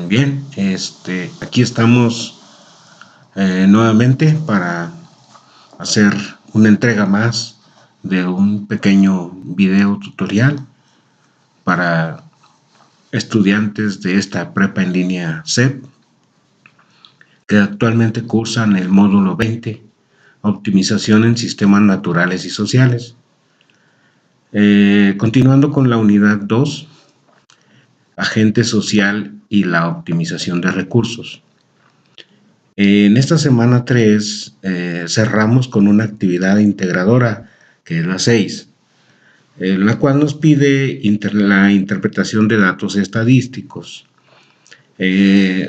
Bien, aquí estamos nuevamente para hacer una entrega más de un pequeño video tutorial para estudiantes de esta prepa en línea CEP que actualmente cursan el módulo 20, Optimización en Sistemas Naturales y Sociales. Continuando con la unidad 2, Agente social y la optimización de recursos. En esta semana 3 cerramos con una actividad integradora, que es la 6, la cual nos pide la interpretación de datos estadísticos.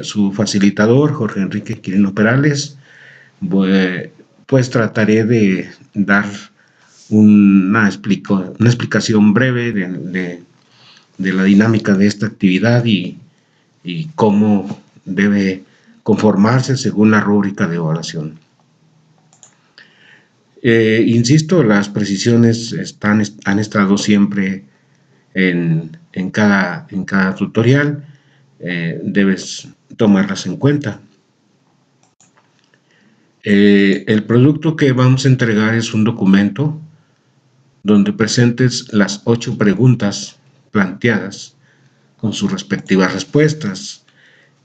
Su facilitador, Jorge Enrique Quirino Perales, pues trataré de dar una explicación breve de la dinámica de esta actividad y cómo debe conformarse según la rúbrica de evaluación. Insisto, las precisiones han estado siempre en cada tutorial, debes tomarlas en cuenta. El producto que vamos a entregar es un documento donde presentes las 8 preguntas planteadas con sus respectivas respuestas.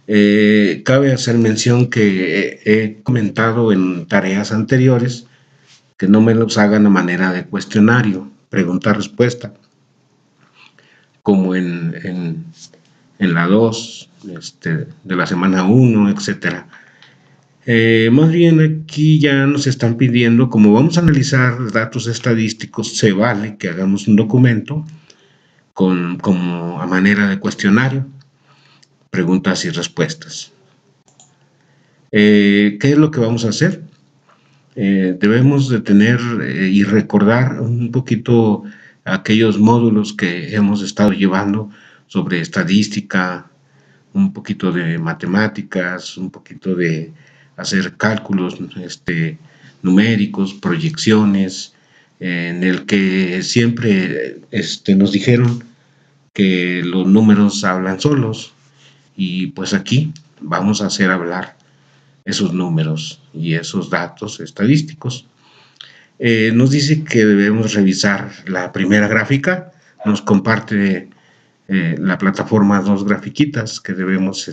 Cabe hacer mención que he comentado en tareas anteriores que no me los hagan a manera de cuestionario, pregunta-respuesta, como en la 2, de la semana 1, etc. Más bien aquí ya nos están pidiendo, como vamos a analizar datos estadísticos, se vale que hagamos un documento como a manera de cuestionario, preguntas y respuestas. ¿Qué es lo que vamos a hacer? Debemos de tener y recordar un poquito aquellos módulos que hemos estado llevando sobre estadística, un poquito de matemáticas, un poquito de hacer cálculos numéricos, proyecciones, en el que siempre nos dijeron que los números hablan solos, y pues aquí vamos a hacer hablar esos números y esos datos estadísticos. Nos dice que debemos revisar la primera gráfica, nos comparte la plataforma 2 grafiquitas que debemos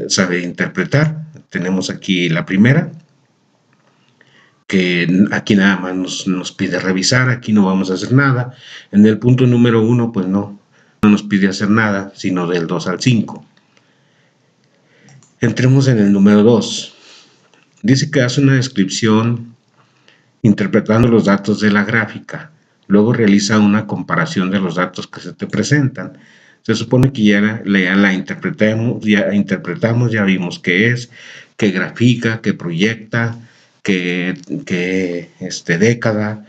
saber interpretar. Tenemos aquí la primera, que aquí nada más nos pide revisar, aquí no vamos a hacer nada. En el punto número 1 pues no nos pide hacer nada, sino del 2 al 5. Entremos en el número 2. Dice que hace una descripción interpretando los datos de la gráfica. Luego realiza una comparación de los datos que se te presentan. Se supone que ya la interpretamos, ya vimos qué es, qué grafica, qué proyecta, qué década,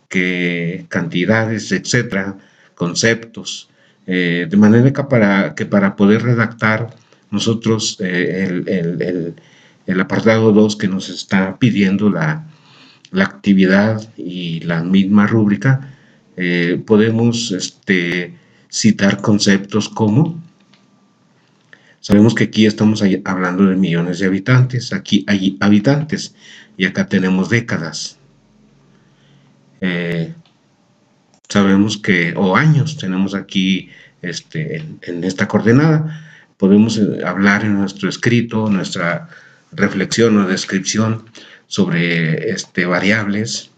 qué cantidades, etcétera, conceptos. De manera que para poder redactar nosotros el apartado 2 que nos está pidiendo la actividad y la misma rúbrica, podemos citar conceptos como, sabemos que aquí estamos hablando de millones de habitantes, aquí hay habitantes y acá tenemos décadas. Sabemos que, o años, tenemos aquí en esta coordenada. Podemos hablar en nuestro escrito, nuestra reflexión o descripción sobre variables,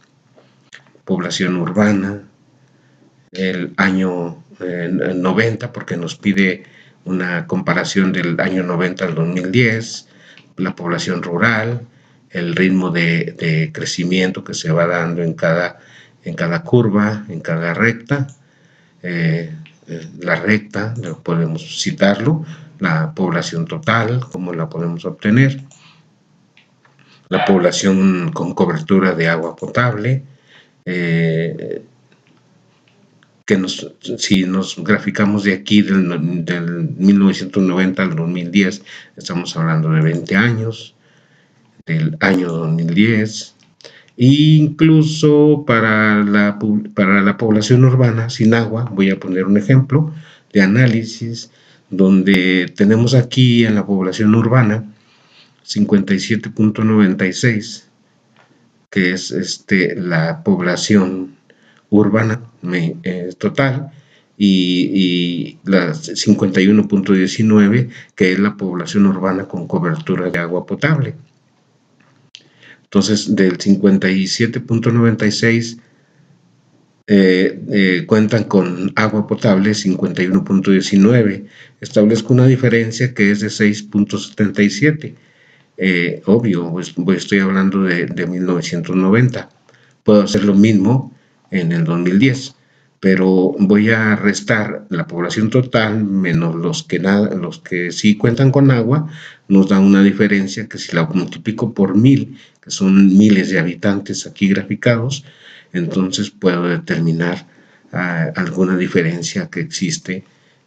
población urbana, el año 90, porque nos pide una comparación del año 90 al 2010, la población rural, el ritmo de crecimiento que se va dando en cada curva, en cada recta. La recta, podemos citarlo, la población total, cómo la podemos obtener, la población con cobertura de agua potable, si nos graficamos de aquí del 1990 al 2010, estamos hablando de 20 años, del año 2010, e incluso para la población urbana sin agua, voy a poner un ejemplo de análisis donde tenemos aquí en la población urbana 57.96, que es la población urbana total, y la 51.19, que es la población urbana con cobertura de agua potable. Entonces, del 57.96 cuentan con agua potable 51.19. Establezco una diferencia que es de 6.77. Obvio, pues estoy hablando de 1990. Puedo hacer lo mismo en el 2010, pero voy a restar la población total menos los que sí cuentan con agua. Nos da una diferencia que si la multiplico por 1000, que son miles de habitantes aquí graficados, entonces puedo determinar alguna diferencia que existe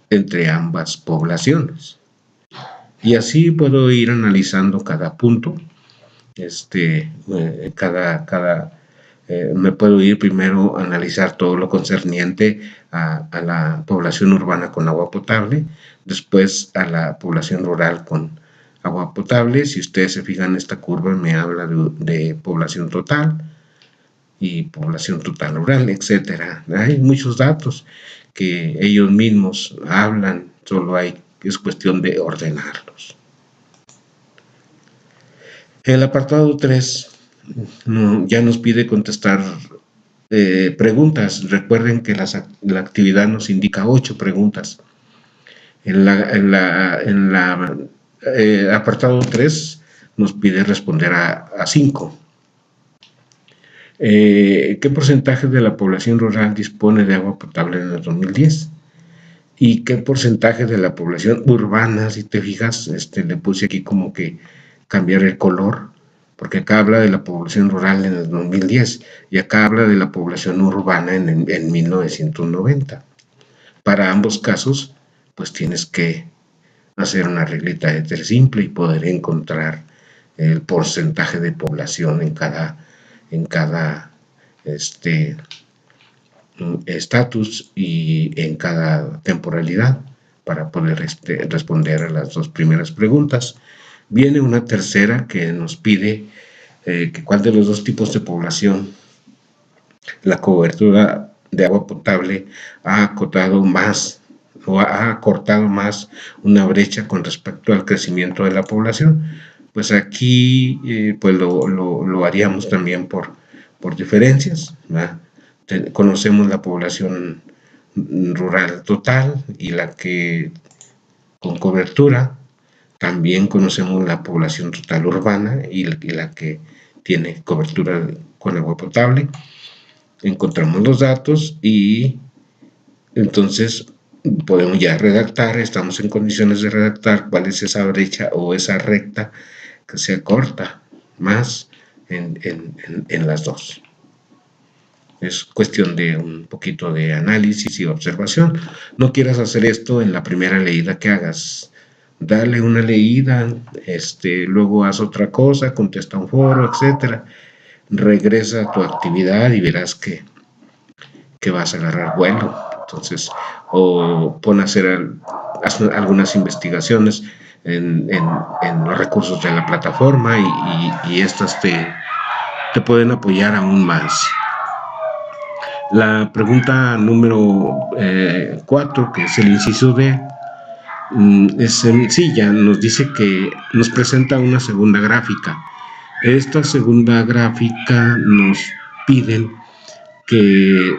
entre ambas poblaciones. Y así puedo ir analizando cada punto. Me puedo ir primero a analizar todo lo concerniente a la población urbana con agua potable, después a la población rural con agua potable. Si ustedes se fijan, esta curva me habla de población total y población total rural, etcétera. Hay muchos datos que ellos mismos hablan, es cuestión de ordenarlos. El apartado 3 ya nos pide contestar preguntas. Recuerden que la actividad nos indica 8 preguntas. En la apartado 3 nos pide responder a 5. ¿Qué porcentaje de la población rural dispone de agua potable en el 2010? ¿Y qué porcentaje de la población urbana? Si te fijas, le puse aquí como que cambiar el color, porque acá habla de la población rural en el 2010 y acá habla de la población urbana en 1990. Para ambos casos, pues tienes que hacer una reglita de 3 simple y poder encontrar el porcentaje de población en cada estatus y en cada temporalidad para poder responder a las 2 primeras preguntas. Viene una tercera que nos pide que cuál de los 2 tipos de población la cobertura de agua potable ha acortado más una brecha con respecto al crecimiento de la población. Pues aquí pues lo haríamos también por diferencias, ¿verdad? Conocemos la población rural total y la que con cobertura. También conocemos la población total urbana y la que tiene cobertura con agua potable. Encontramos los datos y entonces podemos ya redactar, estamos en condiciones de redactar cuál es esa brecha o esa recta que se acorta más en las 2. Es cuestión de un poquito de análisis y observación. No quieras hacer esto en la primera leída que hagas. Dale una leída, luego haz otra cosa, contesta un foro, etcétera. Regresa a tu actividad y verás que vas a agarrar vuelo. Entonces, o pon a hacer algunas investigaciones en los recursos de la plataforma y estas te pueden apoyar aún más. La pregunta número 4, que es el inciso D, es sencilla. Nos dice que nos presenta una segunda gráfica. Esta segunda gráfica nos piden que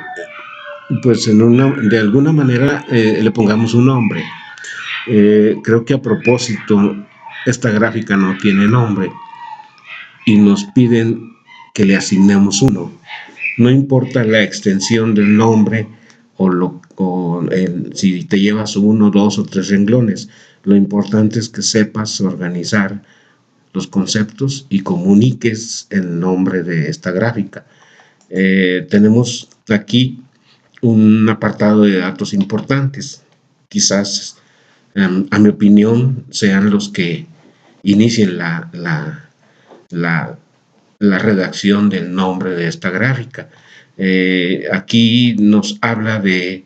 pues de alguna manera le pongamos un nombre. Creo que a propósito esta gráfica no tiene nombre y nos piden que le asignemos uno. No importa la extensión del nombre si te llevas 1, 2 o 3 renglones. Lo importante es que sepas organizar los conceptos y comuniques el nombre de esta gráfica. Tenemos aquí un apartado de datos importantes. Quizás, a mi opinión, sean los que inicien la redacción del nombre de esta gráfica. Aquí nos habla de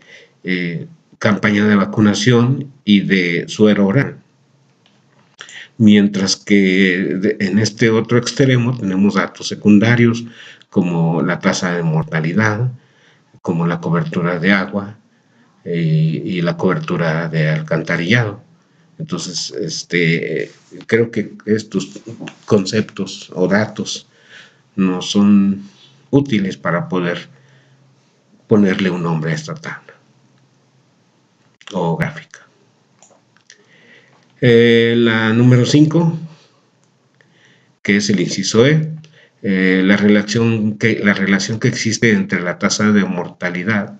campaña de vacunación y de suero oral. Mientras que en este otro extremo tenemos datos secundarios como la tasa de mortalidad, como la cobertura de agua y la cobertura de alcantarillado. Entonces, creo que estos conceptos o datos no son útiles para poder ponerle un nombre a esta tabla o gráfica. La número 5, que es el inciso E, la relación que existe entre la tasa de mortalidad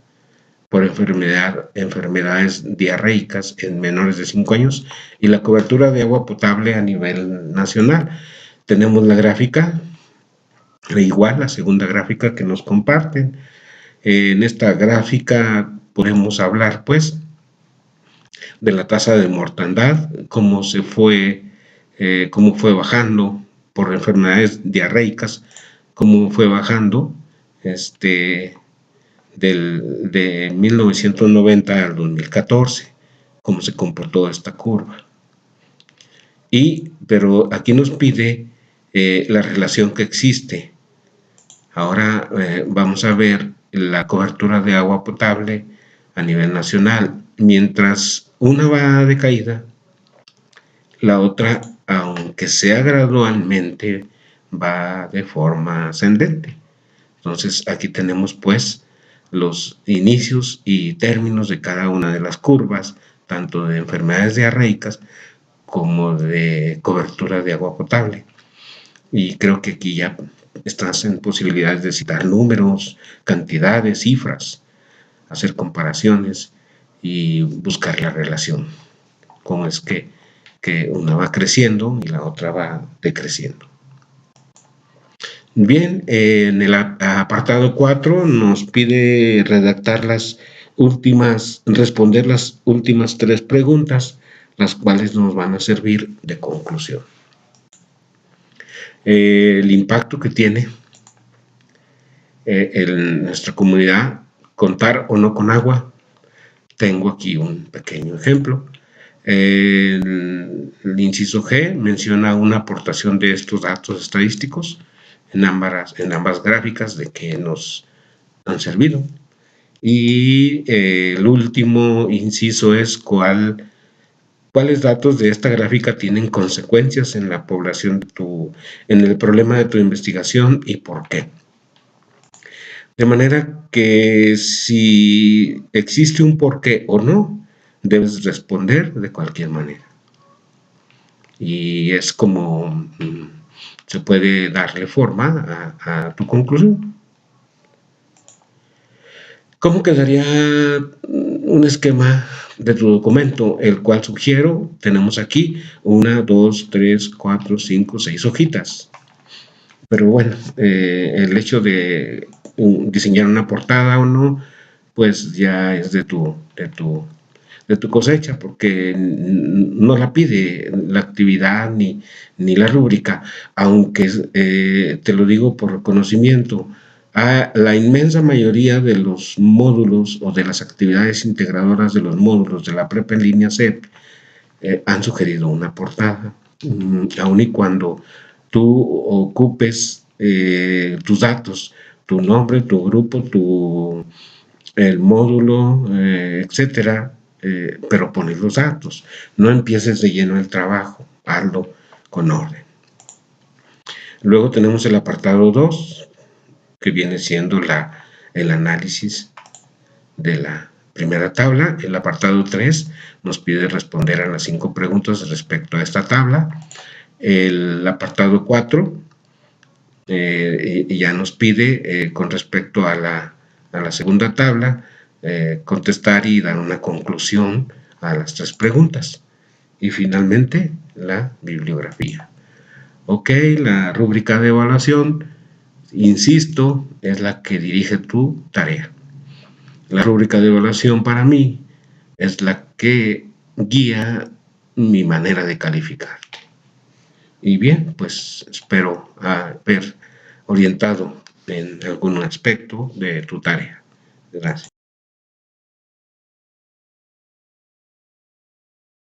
por enfermedades diarreicas en menores de 5 años y la cobertura de agua potable a nivel nacional. Tenemos la gráfica, igual la segunda gráfica que nos comparten. En esta gráfica podemos hablar, pues, de la tasa de mortandad, cómo fue bajando por enfermedades diarreicas, cómo fue bajando de 1990 al 2014, cómo se comportó esta curva. Pero aquí nos pide la relación que existe. Ahora vamos a ver la cobertura de agua potable a nivel nacional. Mientras una va de caída, la otra, aunque sea gradualmente, va de forma ascendente. Entonces aquí tenemos pues los inicios y términos de cada una de las curvas, tanto de enfermedades diarreicas como de cobertura de agua potable. Y creo que aquí ya estás en posibilidades de citar números, cantidades, cifras, hacer comparaciones y buscar la relación. Cómo es que una va creciendo y la otra va decreciendo. Bien, en el apartado 4 nos pide responder las últimas 3 preguntas, las cuales nos van a servir de conclusión. El impacto que tiene en nuestra comunidad contar o no con agua. Tengo aquí un pequeño ejemplo. El inciso G menciona una aportación de estos datos estadísticos en ambas gráficas de que nos han servido. Y el último inciso es cuáles datos de esta gráfica tienen consecuencias en la población, en el problema de tu investigación y por qué. De manera que si existe un porqué o no, debes responder de cualquier manera. Y es como se puede darle forma a tu conclusión. ¿Cómo quedaría un esquema de tu documento? El cual sugiero, tenemos aquí 1, 2, 3, 4, 5, 6 hojitas. Pero bueno, el hecho de diseñar una portada o no, pues ya es de tu cosecha, porque no la pide la actividad ni la rúbrica, aunque te lo digo por conocimiento, la inmensa mayoría de los módulos o de las actividades integradoras de los módulos de la prepa en línea CEP han sugerido una portada, aun y cuando tú ocupes tus datos, tu nombre, tu grupo, el módulo, etcétera, pero pones los datos. No empieces de lleno el trabajo, hazlo con orden. Luego tenemos el apartado 2, que viene siendo el análisis de la primera tabla. El apartado 3 nos pide responder a las 5 preguntas respecto a esta tabla. El apartado 4 ya nos pide con respecto a la segunda tabla contestar y dar una conclusión a las 3 preguntas. Y finalmente la bibliografía. Ok, la rúbrica de evaluación, insisto, es la que dirige tu tarea. La rúbrica de evaluación para mí es la que guía mi manera de calificar. Y bien, pues espero haber orientado en algún aspecto de tu tarea. Gracias.